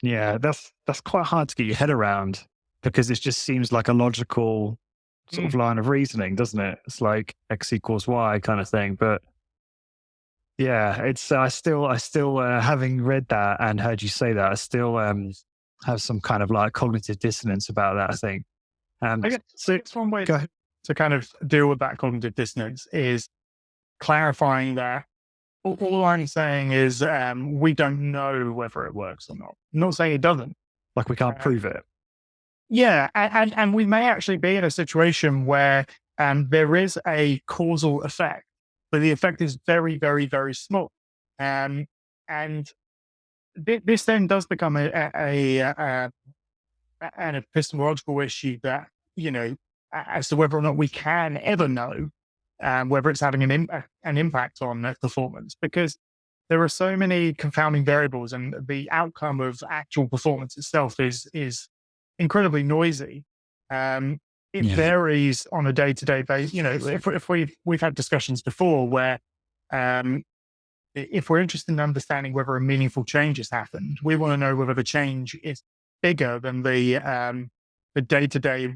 Yeah, that's quite hard to get your head around because it just seems like a logical sort of Mm. line of reasoning, doesn't it? It's like X equals Y kind of thing. But yeah, it's I still having read that and heard you say that, I still have some kind of like cognitive dissonance about that. I think. I guess, I So guess one way go ahead. to kind of deal with that cognitive dissonance is clarifying that all I'm saying is we don't know whether it works or not. I'm not saying it doesn't. Like we can't Um, prove it. yeah, and we may actually be in a situation where there is a causal effect, but the effect is very, very, very small. Um, and this then does become an epistemological issue that, you know, as to whether or not we can ever know whether it's having an impact on performance, because there are so many confounding variables, and the outcome of actual performance itself is incredibly noisy. Um, it Yeah. varies on a day to day basis. You know, if we've had discussions before where um, if we're interested in understanding whether a meaningful change has happened, we want to know whether the change is bigger than the day to day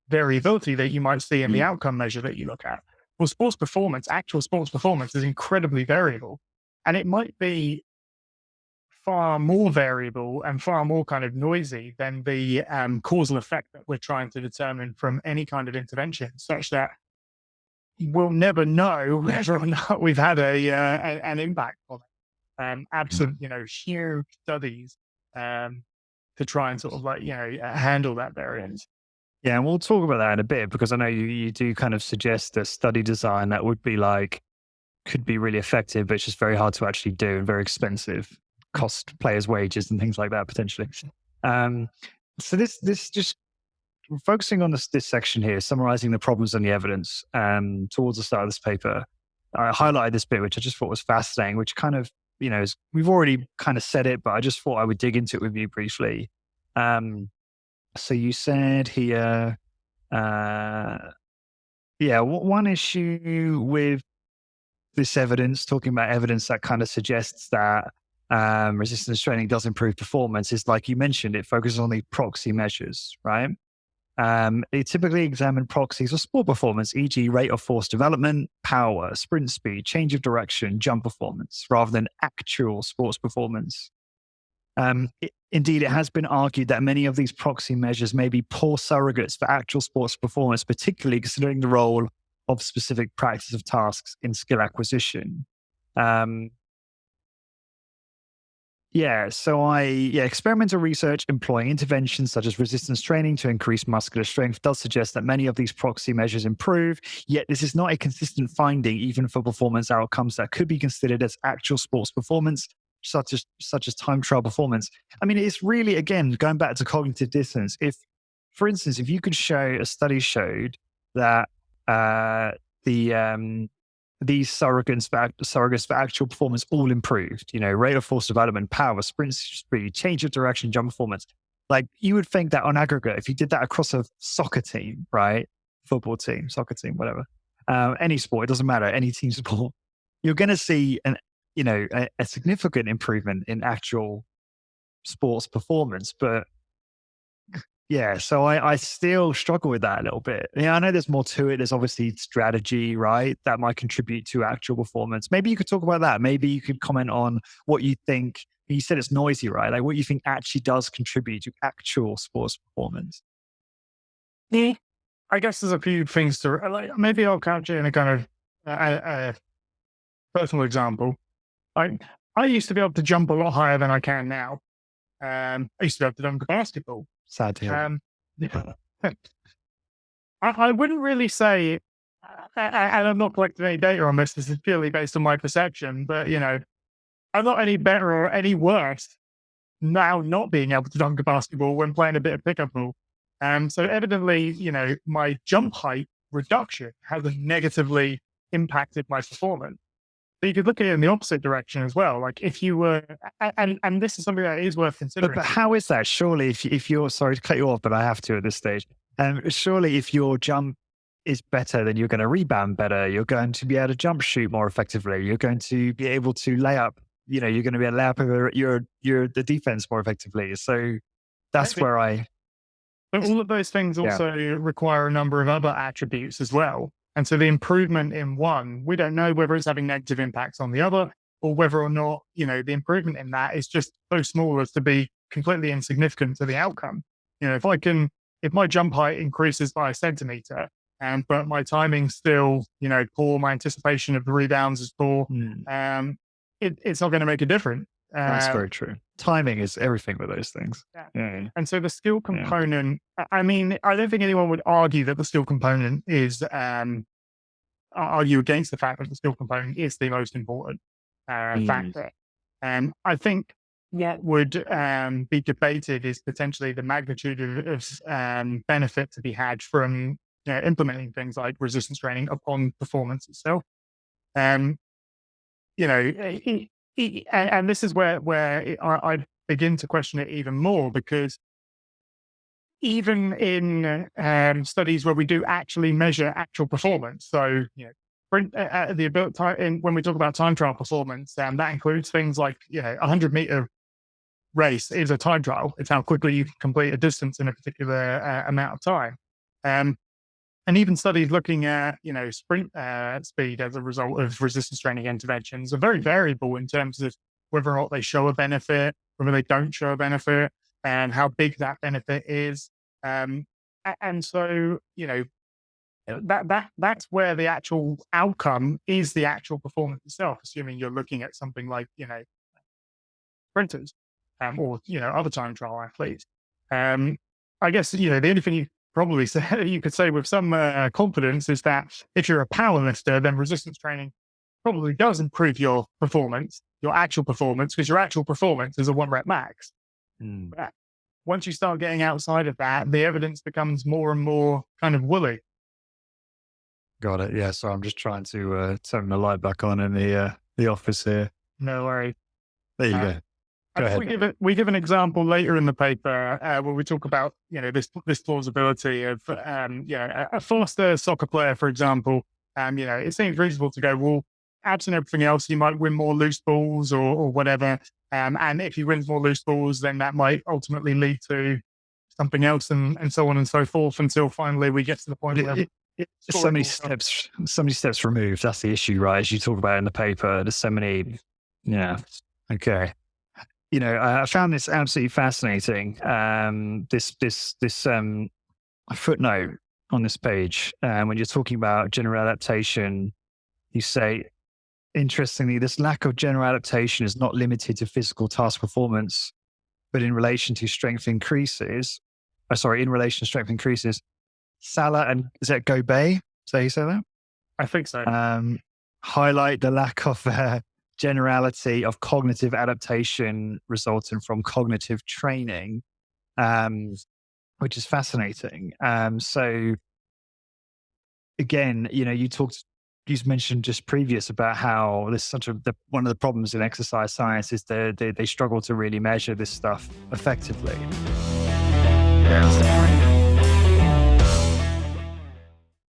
variability that you might see in the Mm. outcome measure that you look at. Well, sports performance, actual sports performance is incredibly variable. And it might be far more variable and far more kind of noisy than the causal effect that we're trying to determine from any kind of intervention, such that we'll never know whether or not we've had an impact on it. Absent, you know, huge studies um, to try and sort of like, you know, handle that variance. Yeah, and we'll talk about that in a bit because I know you do kind of suggest a study design that would be like could be really effective, but it's just very hard to actually do and very expensive, cost players' wages and things like that potentially. Um, so this just focusing on this section here, summarizing the problems and the evidence towards the start of this paper. I highlighted this bit, which I just thought was fascinating, which kind of, we've already kind of said it, but I just thought I would dig into it with you briefly. So you said here, uh, one issue with this evidence, talking about evidence that kind of suggests that resistance training does improve performance, is like you mentioned, it focuses on the proxy measures, right? They typically examine proxies of sport performance, e.g., rate of force development, power, sprint speed, change of direction, jump performance, rather than actual sports performance. Indeed, it has been argued that many of these proxy measures may be poor surrogates for actual sports performance, particularly considering the role of specific practice of tasks in skill acquisition. Experimental research employing interventions such as resistance training to increase muscular strength does suggest that many of these proxy measures improve, yet this is not a consistent finding even for performance outcomes that could be considered as actual sports performance, such as time trial performance. I mean, it's really, again, going back to cognitive dissonance. If, for instance, if you could show a study showed that these surrogates for actual performance all improved, rate of force development, power, sprint speed, change of direction, jump performance. Like you would think that on aggregate, if you did that across a soccer team, right? Football team, soccer team, whatever, any sport, it doesn't matter, any team sport, you're going to see a significant improvement in actual sports performance. But yeah, so I still struggle with that a little bit. Yeah, I know there's more to it. There's obviously strategy, right? That might contribute to actual performance. Maybe you could talk about that. Maybe you could comment on what you think. You said it's noisy, right? Like what you think actually does contribute to actual sports performance. Yeah. I guess there's a few things to like. Maybe I'll couch it in a kind of personal example. I used to be able to jump a lot higher than I can now. I used to be able to dunk a basketball. Sad to hear. Um, I wouldn't really say, and I'm not collecting any data on this. This is purely based on my perception. But I'm not any better or any worse now not being able to dunk a basketball when playing a bit of pickup ball. So evidently, my jump height reduction has negatively impacted my performance. So you could look at it in the opposite direction as well. Like if you were, and this is something that is worth considering. But how is that? Surely, if you're sorry to cut you off, but I have to at this stage. Surely, if your jump is better, then you're going to rebound better. You're going to be able to jump shoot more effectively. You're going to be able to lay up you're going to be able to lap your the defense more effectively. So that's Maybe. where I, But all of those things yeah, also require a number of other attributes as well. And so the improvement in one, we don't know whether it's having negative impacts on the other, or whether or not, the improvement in that is just so small as to be completely insignificant to the outcome. If my jump height increases by a centimeter, but my timing's still, poor, my anticipation of the rebounds is poor, mm, it's not going to make a difference. that's Um, very true. Timing is everything with those things. Yeah. Yeah, And so the skill yeah. component, I mean, I don't think anyone would argue that the skill component is, argue against the fact that the skill component is the most important Mm, factor. I think what would be debated is potentially the magnitude of benefit to be had from implementing things like resistance training upon performance itself. Um, and this is where I begin to question it even more, because even in studies where we do actually measure actual performance, so the ability when we talk about time trial performance, that includes things like 100-meter race is a time trial. It's how quickly you can complete a distance in a particular amount of time. And even studies looking at, sprint speed as a result of resistance training interventions are very variable in terms of whether or not they show a benefit, whether they don't show a benefit, and how big that benefit is. And so, that's where the actual outcome is the actual performance itself, assuming you're looking at something like, sprinters, or, other time trial athletes. I guess, the only thing you probably say, you could say with some confidence is that if you're a powerlifter, then resistance training probably does improve your performance, your actual performance, because your actual performance is a 1 rep max. mm. But once you start getting outside of that, the evidence becomes more and more kind of woolly. Got it. Yeah. So I'm just trying to turn the light back on in the office here. No worries. There you Uh, go. Go ahead. we give an example later in the paper where we talk about this plausibility of a faster soccer player, for example. It seems reasonable to go, well, absent everything else, you might win more loose balls or whatever. And if he wins more loose balls, then that might ultimately lead to something else, and so on and so forth, until finally we get to the point where There's so many steps removed. That's the issue, right? As you talk about in the paper, there's so many. Yeah. Okay. I found this absolutely fascinating. This footnote on this page, when you're talking about general adaptation, you say, interestingly, this lack of general adaptation is not limited to physical task performance, but in relation to strength increases. In relation to strength increases, Salah and is that Gobet? Is that how you say that? I think so. Highlight the lack of generality of cognitive adaptation resulting from cognitive training, which is fascinating. So again, you mentioned just previous about how this is one of the problems in exercise science is they struggle to really measure this stuff effectively. Yeah.